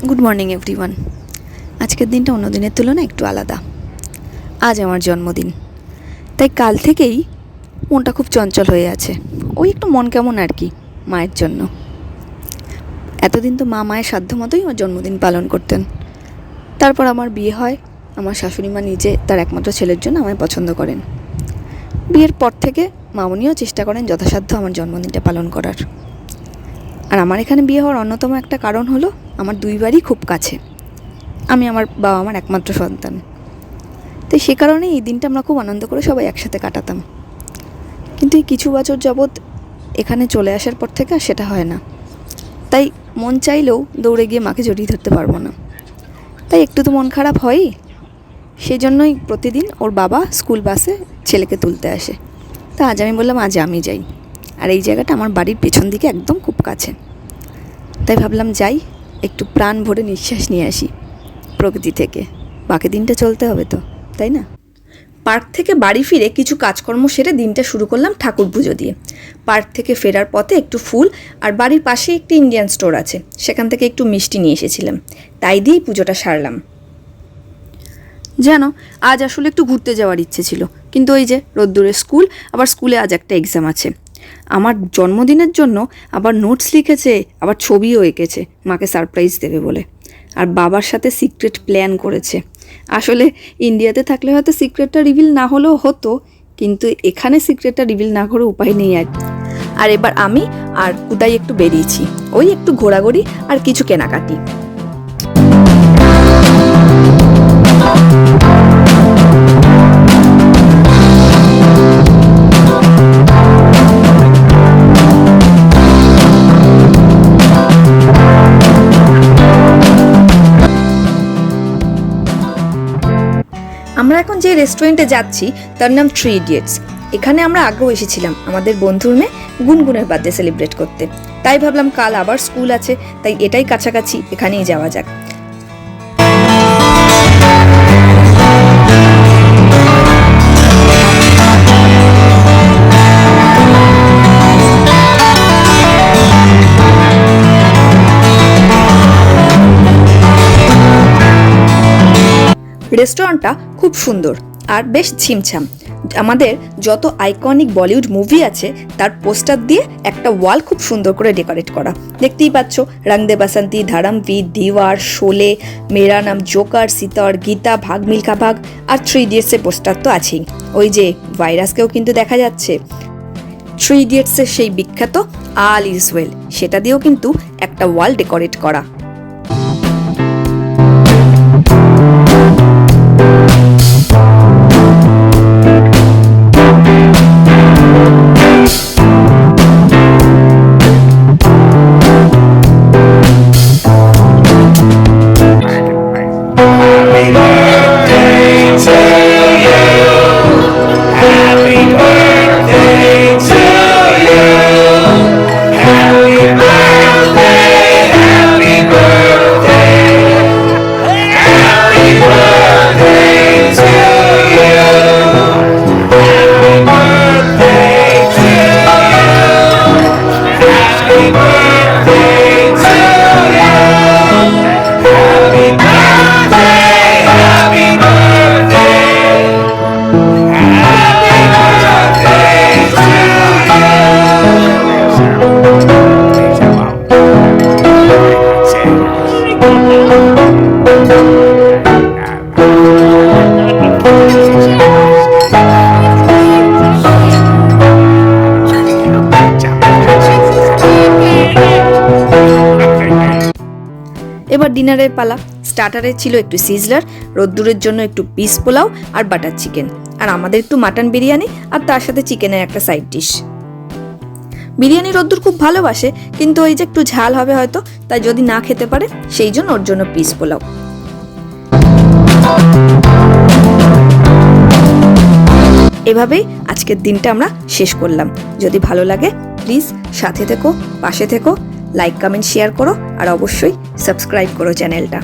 Good morning everyone. আজকের দিনটা অন্য দিনের তুলনায় একটু আলাদা। আজ আমার জন্মদিন, তাই কাল থেকেই মনটা খুব চঞ্চল হয়ে আছে। ওই একটু মন কেমন আর কি, মায়ের জন্য। এতদিন তো মায়ের সাধ্য মতোই আমার জন্মদিন পালন করতেন। তারপর আমার বিয়ে হয়। আমার শাশুড়ি মা নিজে তার একমাত্র ছেলের জন্য আমায় পছন্দ করেন। বিয়ের পর থেকে মামনিও চেষ্টা করেন যথাসাধ্য আমার জন্মদিনটা পালন করার। আর আমার এখানে বিয়ে হওয়ার অন্যতম একটা কারণ হলো আমার দুই বাড়ি খুব কাছে। আমি আমার বাবা মার একমাত্র সন্তান, তো সে কারণে এই দিনটা আমরা খুব আনন্দ করে সবাই একসাথে কাটাতাম। কিন্তু এই কিছু বছর যাবৎ এখানে চলে আসার পর থেকে আর সেটা হয় না। তাই মন চাইলেও দৌড়ে গিয়ে মাকে জড়িয়ে ধরতে পারবো না। তাই একটু তো মন খারাপ হয়ই। সেই জন্যই প্রতিদিন ওর বাবা স্কুল বাসে ছেলেকে তুলতে আসে। তা আজ আমি বললাম আজ আমি যাই। আর এই জায়গাটা আমার বাড়ির পেছন দিকে একদম খুব কাছে। তাই ভাবলাম যাই, একটু প্রাণ ভরে নিঃশ্বাস নিয়ে আসি প্রকৃতি থেকে। বাকি দিনটা চলতে হবে তো, তাই না? পার্ক থেকে বাড়ি ফিরে কিছু কাজকর্ম সেরে দিনটা শুরু করলাম ঠাকুর পুজো দিয়ে। পার্ক থেকে ফেরার পথে একটু ফুল আর বাড়ির পাশে একটি ইন্ডিয়ান স্টোর আছে, সেখান থেকে একটু মিষ্টি নিয়ে এসেছিলাম। তাই দিয়েই পুজোটা সারলাম। জানো, আজ আসলে একটু ঘুরতে যাওয়ার ইচ্ছে ছিল, কিন্তু ওই যে রোদ্দুরের স্কুল, আবার স্কুলে আজ একটা এক্সাম আছে। আমার জন্মদিনের জন্য আবার নোটস লিখেছে, আবার ছবিও এঁকেছে মাকে সারপ্রাইজ দেবে বলে। আর বাবার সাথে সিক্রেট প্ল্যান করেছে। আসলে ইন্ডিয়াতে থাকলে হয়তো সিক্রেটটা রিভিল না হলেও হতো, কিন্তু এখানে সিক্রেটটা রিভিল না করে উপায় নেই আর। আর এবার আমি আর কুদাই একটু বেরিয়েছি, ওই একটু ঘোরাঘুরি আর কিছু কেনাকাটি। আমরা এখন যে রেস্টুরেন্টে যাচ্ছি তার নাম 3 ইডিয়টস। এখানে আমরা আগেও এসেছিলাম আমাদের বন্ধুর মেয়ে গুনগুনের বার্থডে সেলিব্রেট করতে। তাই ভাবলাম কাল আবার স্কুল আছে, তাই এটাই কাছাকাছি, এখানেই যাওয়া যাক। রেস্টুরেন্টটা খুব সুন্দর আর বেশ ছিমছাম। আমাদের যত আইকনিক বলিউড মুভি আছে তার পোস্টার দিয়ে একটা ওয়াল খুব সুন্দর করে ডেকোরেট করা। দেখতেই পাচ্ছ, রং দে বাসন্তী, ধরমবীর, দিওয়ার, শোলে, মেরা নাম, জোকার, সিতার, গীতা, ভাগ মিল্খা ভাগ আর 3 ইডিয়টসের পোস্টার তো আছেই। ওই যে ভাইরাসকেও কিন্তু দেখা যাচ্ছে। 3 ইডিয়টসের সেই বিখ্যাত অল ইজ ওয়েল, সেটা দিয়েও কিন্তু একটা ওয়াল ডেকোরেট করা। এবার ডিনারের পালা। স্টার্টারে ছিল একটু সিজলার, রোদ্দুরের জন্য একটু পিস পোলাও আর বাটার চিকেন, আর আমাদের একটু মাটন বিরিয়ানি আর তার সাথে চিকেনের একটা সাইড ডিশ। বিরিয়ানি রোদ্দুর খুব ভালোবাসে, কিন্তু ওই যে একটু ঝাল হবে হয়তো, তাই যদি না খেতে পারে সেই জন্য ওর জন্য পিস পোলাও। এভাবেই আজকের দিনটা আমরা শেষ করলাম। যদি ভালো লাগে প্লিজ সাথে থেকো, পাশে থেকো, লাইক কমেন্ট শেয়ার করো আর অবশ্যই সাবস্ক্রাইব করো চ্যানেলটা।